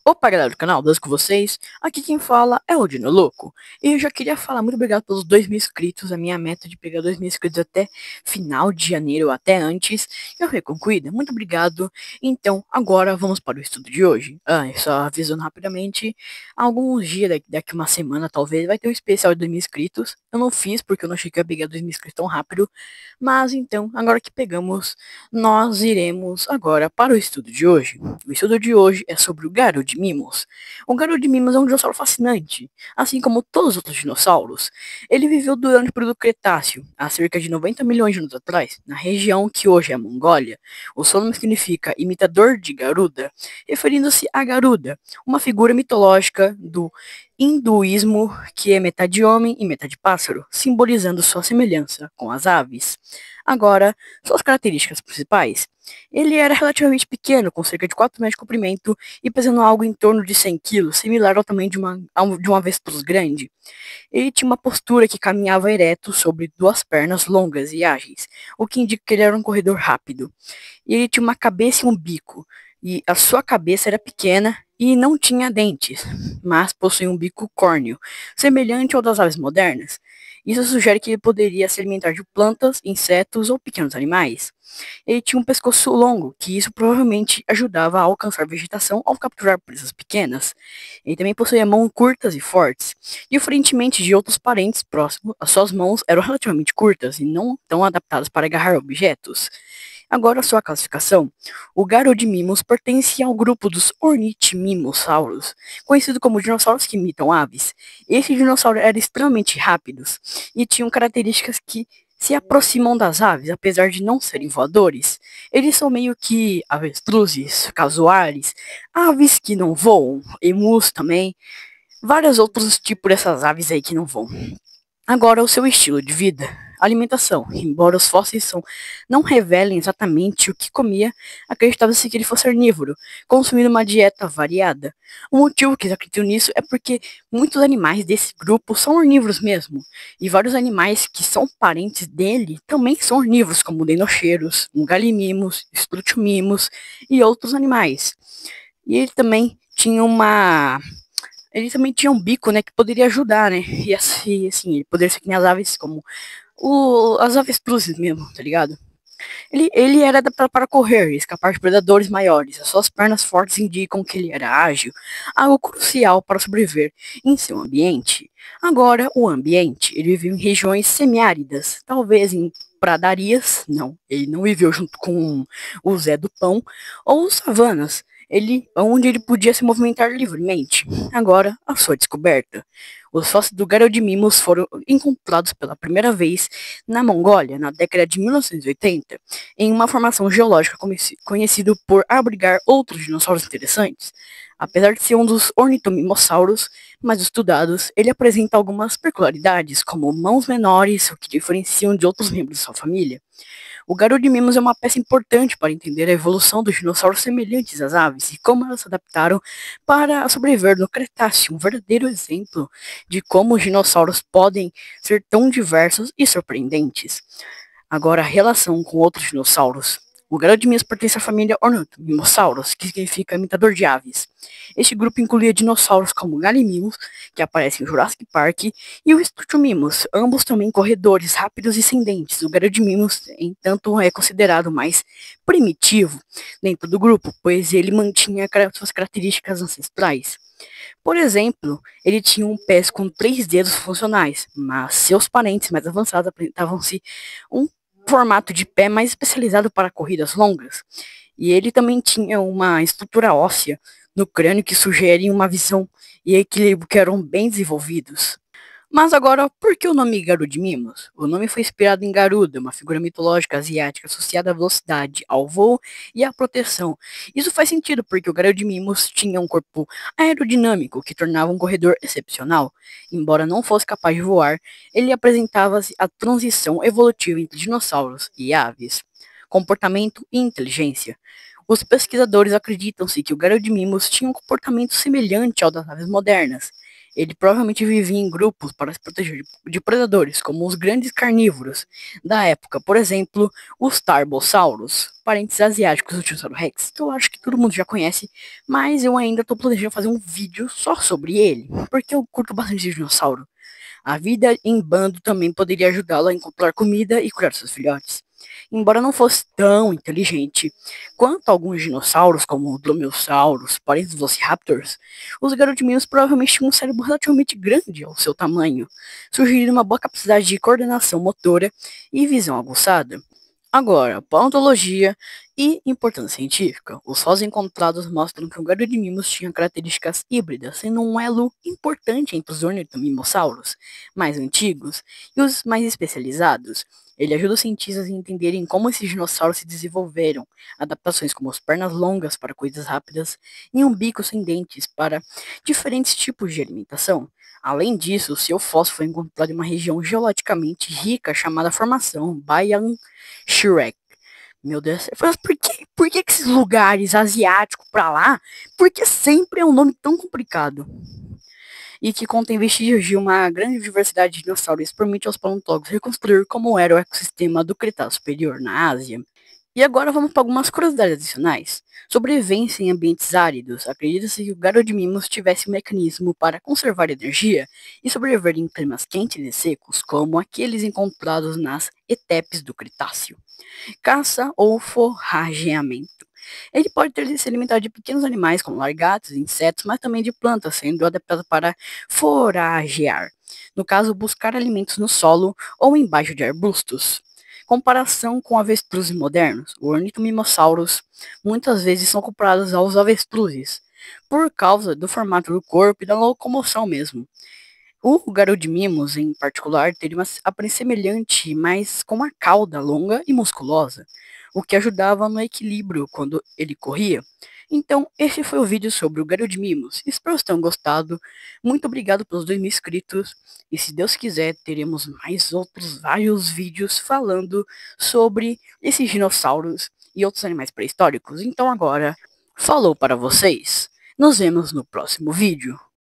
Opa, galera do canal, Deus com vocês. Aqui quem fala é o Dino Louco. E eu já queria falar muito obrigado pelos 2.000 inscritos. A minha meta de pegar 2.000 inscritos até final de janeiro ou até antes já foi concluída. Muito obrigado. Então, agora vamos para o estudo de hoje. Só avisando rapidamente, alguns dias, daqui uma semana talvez, vai ter um especial de 2.000 inscritos. Eu não fiz porque eu não achei que eu ia pegar 2.000 inscritos tão rápido. Mas então, agora que pegamos, nós iremos agora para o estudo de hoje. O estudo de hoje é sobre o Garoto de Mimos. O Garoto de Mimos é um dinossauro fascinante, assim como todos os outros dinossauros. Ele viveu durante o período Cretáceo, há cerca de 90 milhões de anos atrás, na região que hoje é a Mongólia. O seu nome significa imitador de Garuda, referindo-se a Garuda, uma figura mitológica do hinduísmo que é metade homem e metade pássaro, simbolizando sua semelhança com as aves. Agora, suas características principais. Ele era relativamente pequeno, com cerca de 4 metros de comprimento e pesando algo em torno de 100 quilos, similar ao tamanho de uma avestruz grande. Ele tinha uma postura que caminhava ereto sobre duas pernas longas e ágeis, o que indica que ele era um corredor rápido. E ele tinha uma cabeça e um bico, e a sua cabeça era pequena e não tinha dentes, mas possuía um bico córneo, semelhante ao das aves modernas. Isso sugere que ele poderia se alimentar de plantas, insetos ou pequenos animais. Ele tinha um pescoço longo, que isso provavelmente ajudava a alcançar vegetação ao capturar presas pequenas. Ele também possuía mãos curtas e fortes. Diferentemente de outros parentes próximos, as suas mãos eram relativamente curtas e não tão adaptadas para agarrar objetos. Agora sua classificação. O Garodimimos pertence ao grupo dos Ornitimimossauros, conhecido como dinossauros que imitam aves. Esses dinossauros eram extremamente rápidos e tinham características que se aproximam das aves, apesar de não serem voadores. Eles são meio que avestruzes, casuares, aves que não voam, emus também, vários outros tipos dessas aves aí que não voam. Agora, o seu estilo de vida. Alimentação. Embora os fósseis não revelem exatamente o que comia, acreditava-se que ele fosse carnívoro, consumindo uma dieta variada. O motivo que eles acreditam nisso é porque muitos animais desse grupo são ornívoros mesmo, e vários animais que são parentes dele também são ornívoros, como denocheiros, galimimos, estrutimimos e outros animais. E ele também tinha um bico, né, que poderia ajudar, né? E assim, ele poderia ser que nem as aves, como as avestruzes mesmo, tá ligado? Ele era adaptado para correr e escapar de predadores maiores. As suas pernas fortes indicam que ele era ágil, algo crucial para sobreviver em seu ambiente. Agora, o ambiente. Ele viveu em regiões semiáridas, talvez em pradarias, não, ele não viveu junto com o Zé do Pão, ou savanas, onde ele podia se movimentar livremente. Agora, a sua descoberta. Os fósseis do Garodimimos foram encontrados pela primeira vez na Mongólia, na década de 1980, em uma formação geológica conhecida por abrigar outros dinossauros interessantes. Apesar de ser um dos ornitomimossauros mais estudados, ele apresenta algumas peculiaridades, como mãos menores, o que diferenciam de outros membros de sua família. O Garodimimos é uma peça importante para entender a evolução dos dinossauros semelhantes às aves e como elas se adaptaram para sobreviver no Cretáceo, um verdadeiro exemplo de como os dinossauros podem ser tão diversos e surpreendentes. Agora, a relação com outros dinossauros. O Garodimimos pertence à família Ornitomimossauros, que significa imitador de aves. Este grupo incluía dinossauros como Gallimimus, que aparece em Jurassic Park, e o Struthiomimus, ambos também corredores rápidos e sem dentes. O Garodimimmus, entanto, é considerado mais primitivo dentro do grupo, pois ele mantinha suas características ancestrais. Por exemplo, ele tinha um pé com 3 dedos funcionais, mas seus parentes mais avançados apresentavam-se um formato de pé mais especializado para corridas longas. E ele também tinha uma estrutura óssea no crânio que sugere uma visão e equilíbrio que eram bem desenvolvidos. Mas agora, por que o nome Garodimimos? O nome foi inspirado em Garuda, uma figura mitológica asiática associada à velocidade, ao voo e à proteção. Isso faz sentido porque o Garodimimos tinha um corpo aerodinâmico que tornava um corredor excepcional. Embora não fosse capaz de voar, ele apresentava a transição evolutiva entre dinossauros e aves, comportamento e inteligência. Os pesquisadores acreditam-se que o Garodimimos tinha um comportamento semelhante ao das aves modernas. Ele provavelmente vivia em grupos para se proteger de predadores, como os grandes carnívoros da época, por exemplo, os Tarbosaurus, parentes asiáticos do Tiranossauro Rex, que eu acho que todo mundo já conhece, mas eu ainda estou planejando fazer um vídeo só sobre ele, porque eu curto bastante dinossauro. A vida em bando também poderia ajudá-lo a encontrar comida e curar seus filhotes. Embora não fosse tão inteligente quanto alguns dinossauros, como o Dromaeosaurus, parentes dos Velociraptors, os garotinhos provavelmente tinham um cérebro relativamente grande ao seu tamanho, sugerindo uma boa capacidade de coordenação motora e visão aguçada. Agora, paleontologia e importância científica. Os fósseis encontrados mostram que o Gallimimus tinha características híbridas, sendo um elo importante entre os ornitomimossauros mais antigos e os mais especializados. Ele ajuda os cientistas a entenderem como esses dinossauros se desenvolveram, adaptações como as pernas longas para coisas rápidas e um bico sem dentes para diferentes tipos de alimentação. Além disso, seu fóssil foi encontrado em uma região geologicamente rica chamada Formação Bayan Shrek. Meu Deus, mas por que esses lugares asiáticos pra lá? Porque sempre é um nome tão complicado. E que contém vestígios de uma grande diversidade de dinossauros, permite aos paleontólogos reconstruir como era o ecossistema do Cretáceo Superior na Ásia. E agora vamos para algumas curiosidades adicionais. Sobrevivência em ambientes áridos. Acredita-se que o Gallimimus tivesse um mecanismo para conservar energia e sobreviver em climas quentes e secos, como aqueles encontrados nas etepes do Cretáceo. Caça ou forrageamento. Ele pode ter se alimentado de pequenos animais como lagartos e insetos, mas também de plantas, sendo adaptado para foragear. No caso, buscar alimentos no solo ou embaixo de arbustos. Comparação com avestruzes modernos, os ornitomimossauros muitas vezes são comparados aos avestruzes, por causa do formato do corpo e da locomoção mesmo. O Gallimimus, em particular, teria uma aparência semelhante, mas com uma cauda longa e musculosa, o que ajudava no equilíbrio quando ele corria. Então, esse foi o vídeo sobre o Gallimimus. Espero que tenham gostado. Muito obrigado pelos 2.000 inscritos. E se Deus quiser, teremos mais outros vários vídeos falando sobre esses dinossauros e outros animais pré-históricos. Então agora, falou para vocês. Nos vemos no próximo vídeo.